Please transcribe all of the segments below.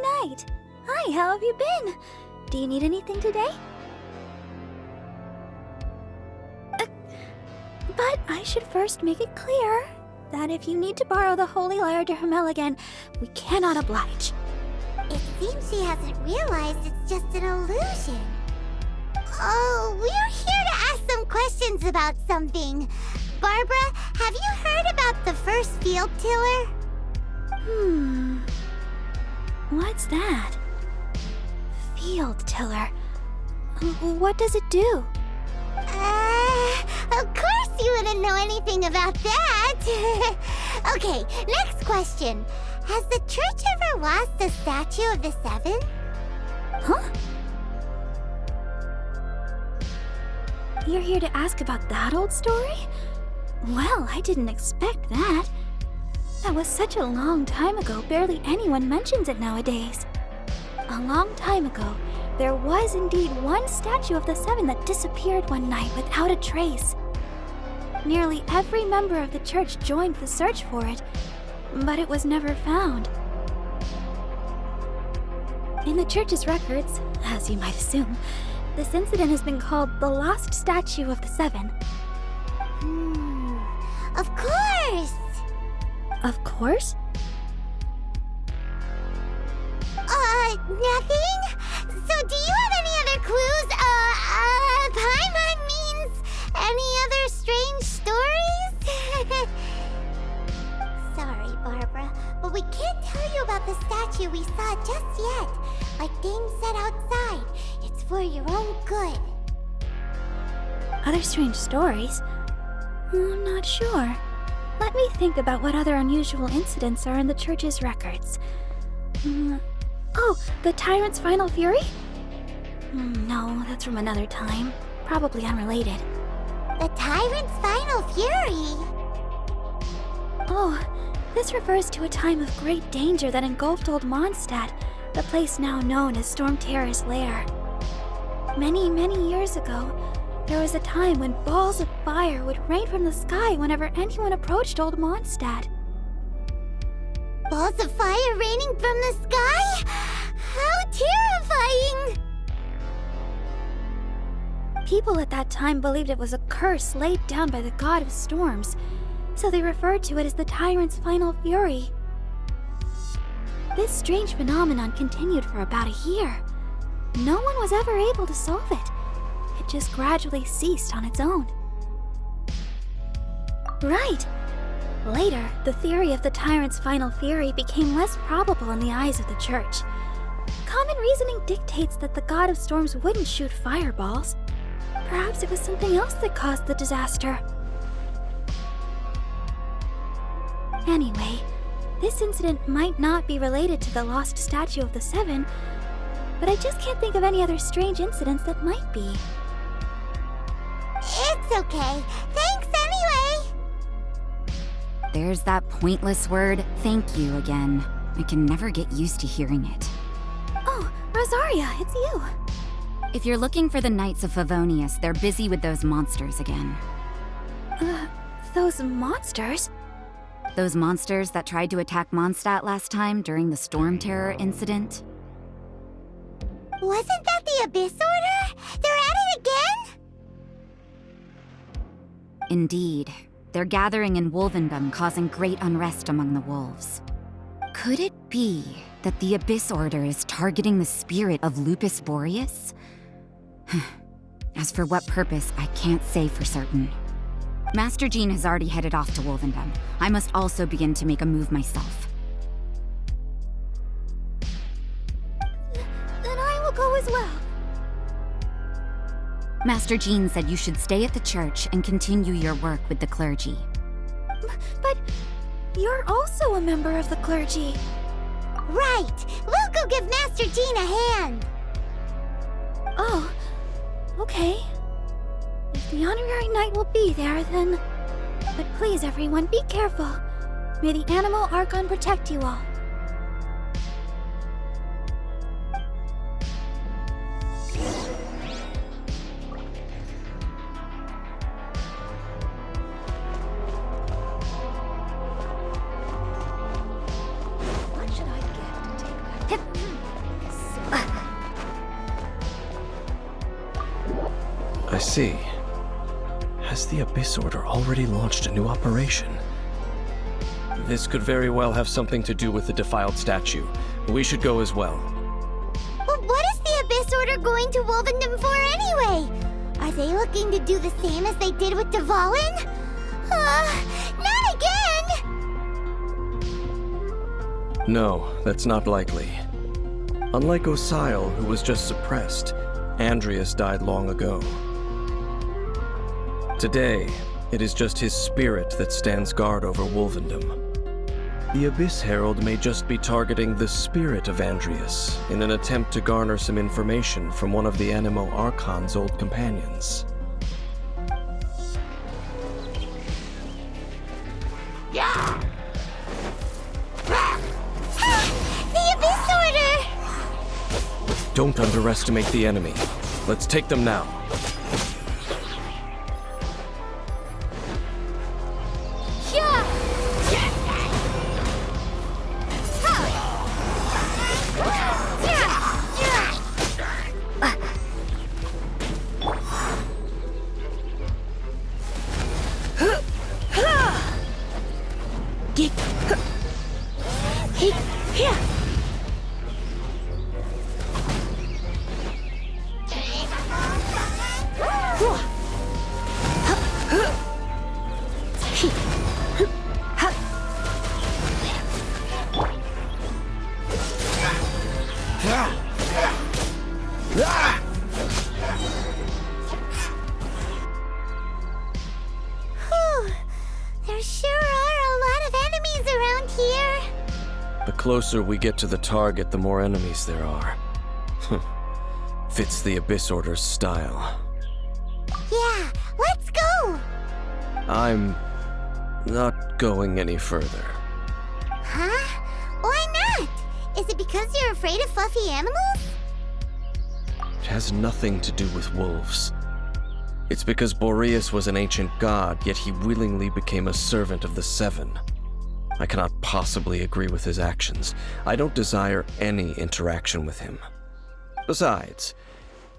night. Hi, how have you been? Do you need anything today? But I should first make it clear that if you need to borrow the Holy Lyre de Hermel again, we cannot oblige. It seems she hasn't realized it's just an illusion. Oh, we're here to ask some questions about something. Barbara, have you heard about the first field tiller? What's that? Field tiller. What does it do? Of course you wouldn't know anything about that. Okay, next question. Has the church ever lost a statue of the Seven? Huh? You're here to ask about that old story? Well, I didn't expect that. That was such a long time ago, barely anyone mentions it nowadays. A long time ago, there was indeed one statue of the Seven that disappeared one night without a trace. Nearly every member of the church joined the search for it, but it was never found. In the church's records, as you might assume, this incident has been called the Lost Statue of the Seven. Of course! Of course? Nothing? So do you have any other clues? Paimon means any other strange stories? Sorry, Barbara, but we can't tell you about the statue we saw just yet. Like Dame said outside, it's for your own good. Other strange stories? I'm not sure. Let me think about what other unusual incidents are in the church's records. Oh, the Tyrant's Final Fury? No, that's from another time. Probably unrelated. The Tyrant's Final Fury? Oh, this refers to a time of great danger that engulfed Old Mondstadt, the place now known as Storm Terror's lair. Many, many years ago, there was a time when balls of fire would rain from the sky whenever anyone approached Old Mondstadt. Balls of fire raining from the sky? How terrifying! People at that time believed it was a curse laid down by the god of storms, so they referred to it as the Tyrant's Final Fury. This strange phenomenon continued for about a year. No one was ever able to solve it. It just gradually ceased on its own. Right! Later, the theory of the Tyrant's Final Fury became less probable in the eyes of the church. Common reasoning dictates that the god of storms wouldn't shoot fireballs. Perhaps it was something else that caused the disaster. Anyway, this incident might not be related to the lost statue of the Seven, but I just can't think of any other strange incidents that might be. It's okay. Thanks anyway! There's that pointless word, thank you, again. I can never get used to hearing it. Oh, Rosaria, it's you. If you're looking for the Knights of Favonius, they're busy with those monsters again. Those monsters? Those monsters that tried to attack Mondstadt last time during the Storm Terror incident? Wasn't that the Abyss Order? They're at it again? Indeed. They're gathering in Wolvendom, causing great unrest among the wolves. Could it be that the Abyss Order is targeting the spirit of Lupus Boreas? As for what purpose, I can't say for certain. Master Jean has already headed off to Wolvendom. I must also begin to make a move myself. Then I will go as well. Master Jean said you should stay at the church and continue your work with the clergy. But you're also a member of the clergy. Right! We'll go give Master Jean a hand! Oh, okay. If the honorary knight will be there, then... But please, everyone, be careful. May the Animal Archon protect you all. What should I get to take back? see. Has the Abyss Order already launched a new operation? This could very well have something to do with the defiled statue. We should go as well. But what is the Abyss Order going to Wolvendom for anyway? Are they looking to do the same as they did with Dvalin? Not again! No, that's not likely. Unlike Osile, who was just suppressed, Andreas died long ago. Today, it is just his spirit that stands guard over Wolvendom. The Abyss Herald may just be targeting the spirit of Andreas in an attempt to garner some information from one of the Animo Archon's old companions. The Abyss Order! Don't underestimate the enemy. Let's take them now. There sure are a lot of enemies around here. The closer we get to the target, the more enemies there are. Fits the Abyss Order's style. Yeah, let's go! I'm not going any further. Huh? Why not? Is it because you're afraid of fluffy animals? It has nothing to do with wolves. It's because Boreas was an ancient god, yet he willingly became a servant of the Seven. I cannot possibly agree with his actions. I don't desire any interaction with him. Besides,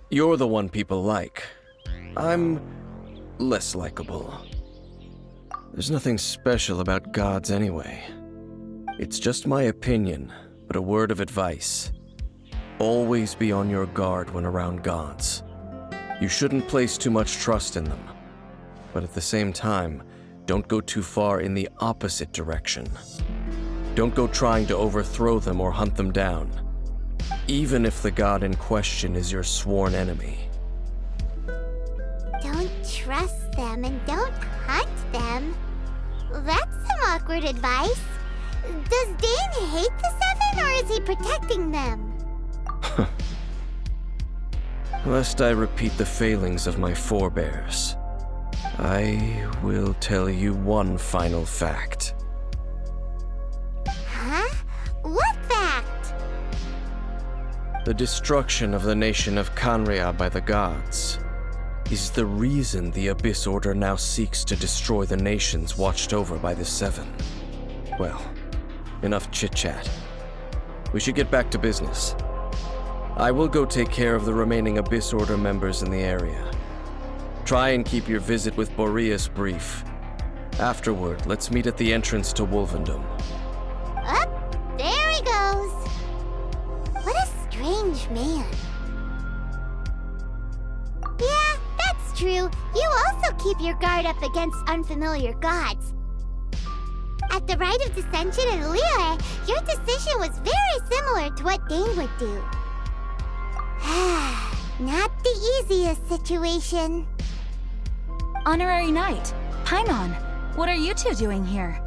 you're the one people like. I'm less likable. There's nothing special about gods anyway. It's just my opinion, but a word of advice. Always be on your guard when around gods. You shouldn't place too much trust in them. But at the same time, don't go too far in the opposite direction. Don't go trying to overthrow them or hunt them down, even if the god in question is your sworn enemy. Don't trust them and don't hunt them. That's some awkward advice. Does Dane hate the Seven, or is he protecting them? Lest I repeat the failings of my forebears, I will tell you one final fact. Huh? What fact? The destruction of the nation of Khaenri'ah by the gods is the reason the Abyss Order now seeks to destroy the nations watched over by the Seven. Well, enough chit-chat. We should get back to business. I will go take care of the remaining Abyss Order members in the area. Try and keep your visit with Boreas brief. Afterward, let's meet at the entrance to Wolvendom. Up, there he goes. What a strange man. Yeah, that's true. You also keep your guard up against unfamiliar gods. At the Rite of Dissension in Liyue, your decision was very similar to what Dane would do. Not the easiest situation. Honorary Knight, Paimon, what are you two doing here?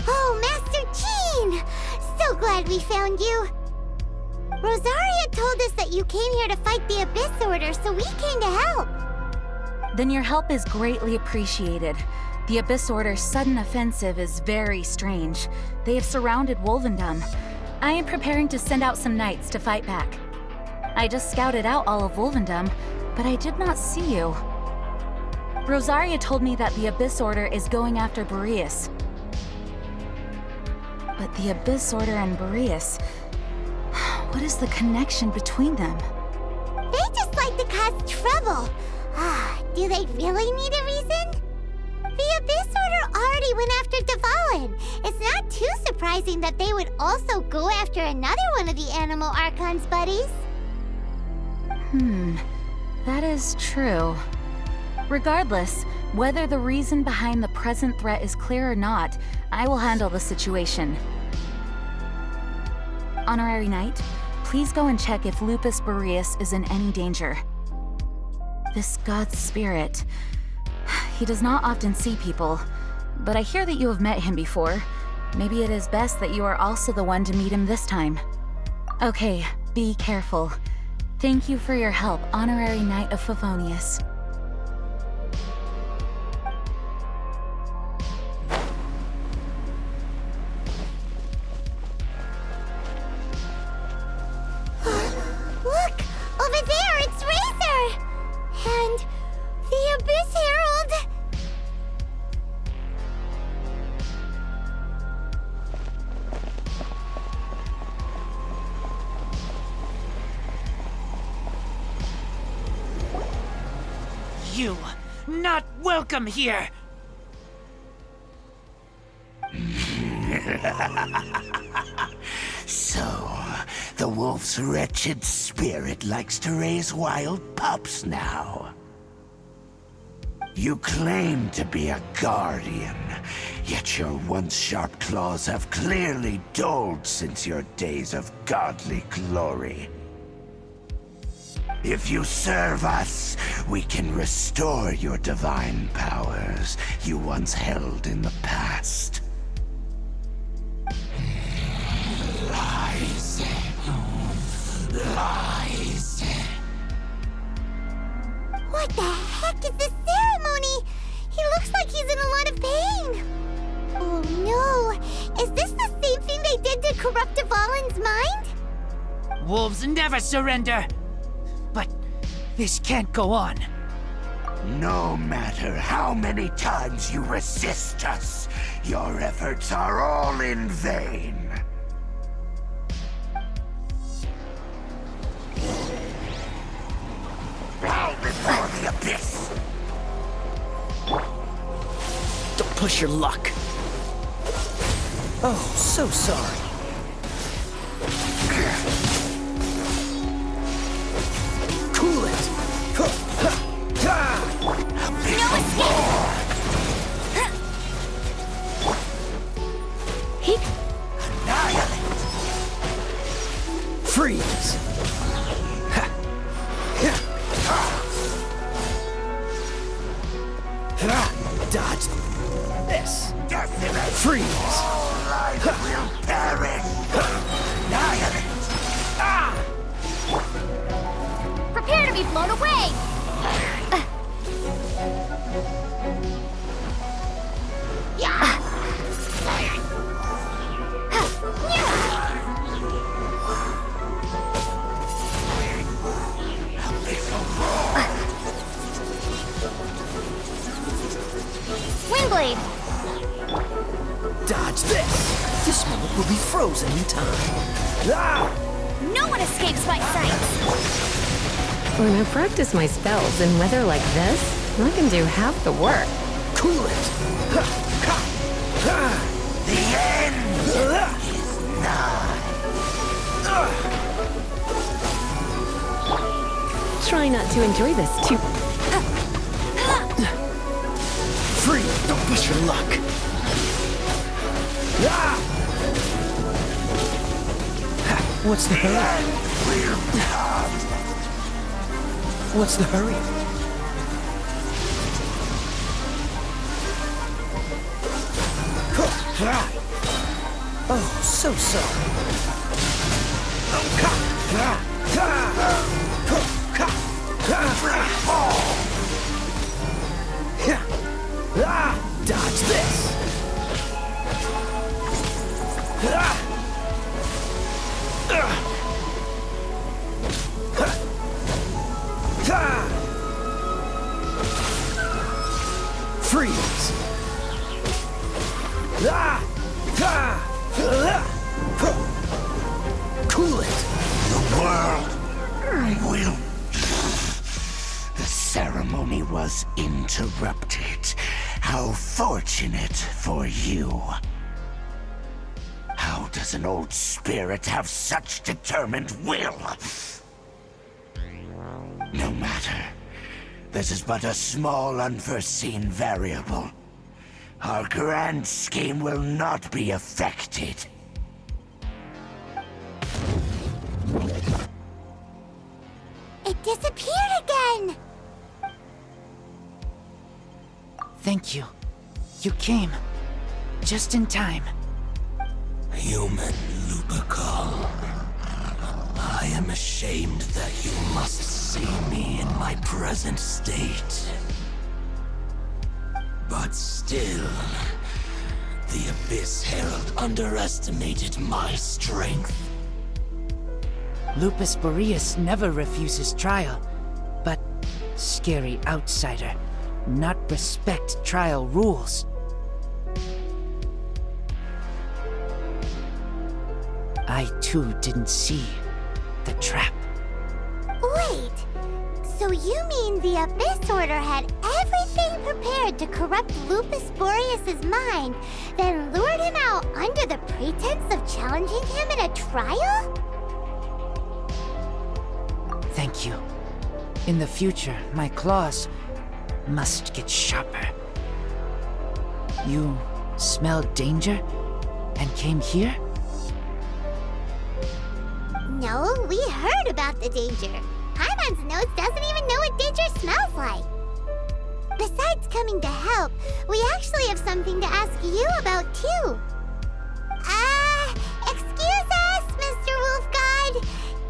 Oh, Master Jean! So glad we found you. Rosaria told us that you came here to fight the Abyss Order, so we came to help. Then your help is greatly appreciated. The Abyss Order's sudden offensive is very strange. They have surrounded Wolvendom. I am preparing to send out some knights to fight back. I just scouted out all of Wolvendom, but I did not see you. Rosaria told me that the Abyss Order is going after Boreas. But the Abyss Order and Boreas... what is the connection between them? They just like to cause trouble. Do they really need a reason? The Abyss Order already went after Dvalin. It's not too surprising that they would also go after another one of the Animal Archon's buddies. That is true. Regardless, whether the reason behind the present threat is clear or not, I will handle the situation. Honorary Knight, please go and check if Lupus Boreas is in any danger. This god's spirit... He does not often see people, but I hear that you have met him before. Maybe it is best that you are also the one to meet him this time. Okay, be careful. Thank you for your help, Honorary Knight of Favonius. Look! Over there, it's Razor! And the Abyss Herald! You not welcome here! So, the wolf's wretched spirit likes to raise wild pups now. You claim to be a guardian, yet your once sharp claws have clearly dulled since your days of godly glory. If you serve us, we can restore your divine powers you once held in the past. Lies. Lies. What the heck is this ceremony? He looks like he's in a lot of pain. Oh no! Is this the same thing they did to corrupt Dvalin's mind? Wolves never surrender! But this can't go on. No matter how many times you resist us, your efforts are all in vain. Bow before the abyss! Don't push your luck. Oh, so sorry. Cool it! No escape! Annihilate! Freeze! Dodge this! Decimate! Freeze! All life will perish! Annihilate! Prepare to be blown away! Windblade! Dodge this! This moment will be frozen in time. No one escapes my sight! When I practice my spells in weather like this, I can do half the work. Cool it! The end is nigh. Try not to enjoy this too. Freeze! Don't push your luck! What's the hurry? What's the hurry? Oh, so sorry. Dodge this! Freeze! Cool it! The world will... The ceremony ceremony was interrupted. How fortunate for you. How does an old spirit have such determined will? No matter. This is but a small unforeseen variable. Our grand scheme will not be affected. It disappeared again! Thank you. You came. Just in time. Human Lupical. I am ashamed that you must see me in my present state. But still, the Abyss Herald underestimated my strength. Lupus Boreas never refuses trial, but scary outsider, not respect trial rules. I too didn't see the trap. Wait, so you mean the Abyss Order had everything prepared to corrupt Lupus Boreas' mind, then lured him out under the pretense of challenging him in a trial? Thank you. In the future, my claws must get sharper. You smelled danger and came here? No, we heard about the danger. Paimon's nose doesn't even know what danger smells like. Besides coming to help, we actually have something to ask you about too. Excuse us, Mr. Wolf God.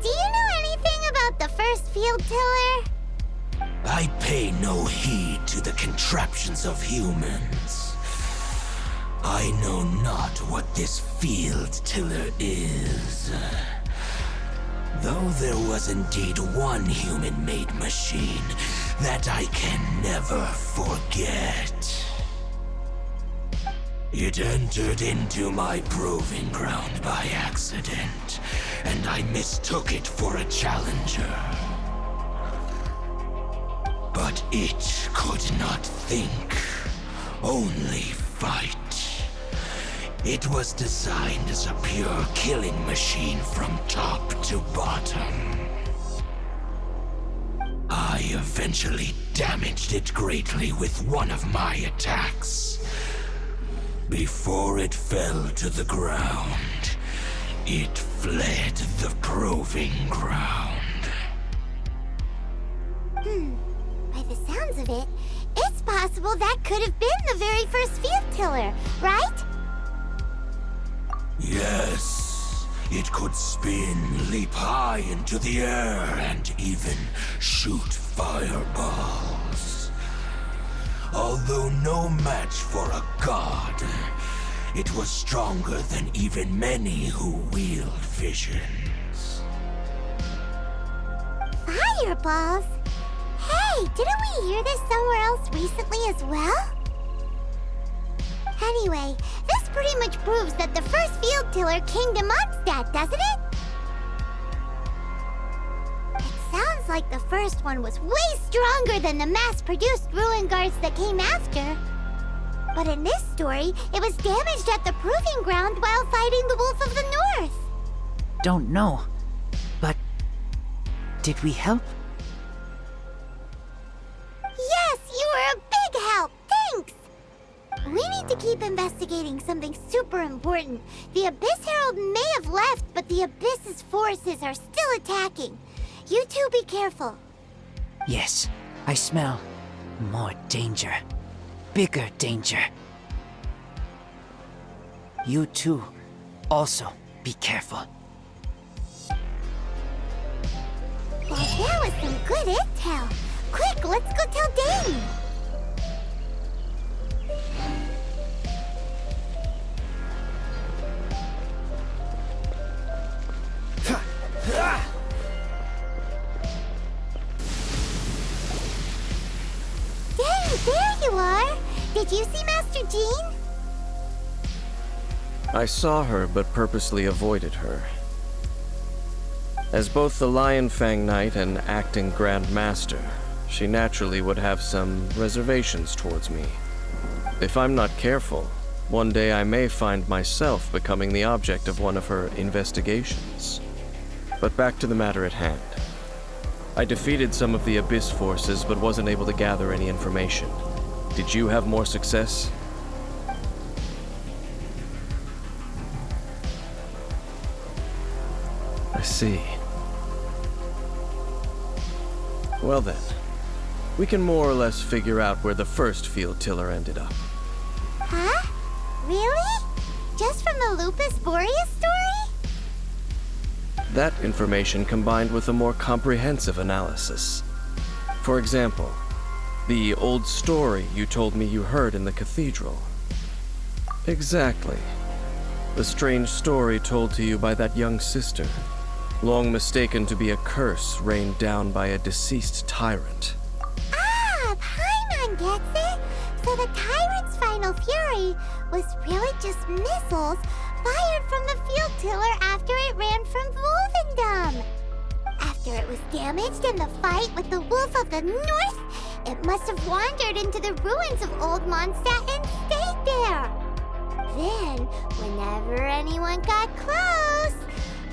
Do you know anything about the first field tiller? I pay no heed to the contraptions of humans. I know not what this field tiller is. Though there was indeed one human-made machine that I can never forget. It entered into my proving ground by accident, and I mistook it for a challenger. But it could not think, only fight. It was designed as a pure killing machine from top to bottom. I eventually damaged it greatly with one of my attacks. Before it fell to the ground, it fled the proving ground. By the sounds of it, it's possible that could have been the very first field tiller, right? Yes, it could spin, leap high into the air, and even shoot fireballs. Although no match for a god, it was stronger than even many who wield visions. Fireballs? Hey, didn't we hear this somewhere else recently as well? Anyway, this pretty much proves that the first field tiller came to Mondstadt, doesn't it? It sounds like the first one was way stronger than the mass-produced ruin guards that came after. But in this story, it was damaged at the proving ground while fighting the Wolf of the North. Don't know. But did we help? Yes, you were a big help. Thanks. We need to keep investigating something super important. The Abyss Herald may have left, but the Abyss's forces are still attacking. You two be careful. Yes, I smell more danger. Bigger danger. You two also be careful. Well, that was some good intel. Quick, let's go tell Dane. Dane, there you are. Did you see Master Jean? I saw her, but purposely avoided her. As both the Lion Fang Knight and acting Grand Master, she naturally would have some reservations towards me. If I'm not careful, one day I may find myself becoming the object of one of her investigations. But back to the matter at hand. I defeated some of the Abyss forces, but wasn't able to gather any information. Did you have more success? I see. Well then, we can more or less figure out where the first field tiller ended up. Huh? Really? Just from the Lupus Boreas story? That information combined with a more comprehensive analysis. For example, the old story you told me you heard in the cathedral. Exactly. The strange story told to you by that young sister, long mistaken to be a curse rained down by a deceased tyrant. Ah, Paimon gets it! So the tyrant's final fury was really just missiles fired from the field tiller after it ran from Wolvendom. After it was damaged in the fight with the Wolf of the North, it must have wandered into the ruins of Old Mondstadt and stayed there. Then, whenever anyone got close,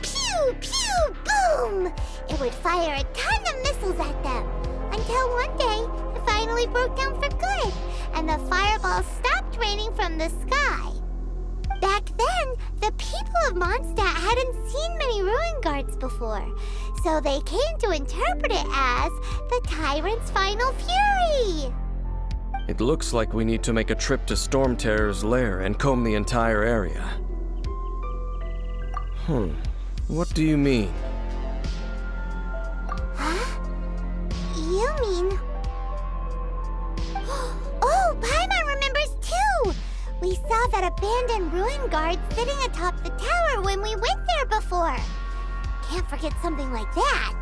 pew, pew, boom! It would fire a ton of missiles at them, until one day, it finally broke down for good, and the fireballs stopped raining from the sky. Back then, the people of Mondstadt hadn't seen many ruin guards before, so they came to interpret it as the tyrant's final fury. It looks like we need to make a trip to Storm Terror's lair and comb the entire area. What do you mean? Huh? You mean... Oh, Paimon remembers too! We saw that abandoned ruin guard sitting atop the tower when we went there before. Can't forget something like that.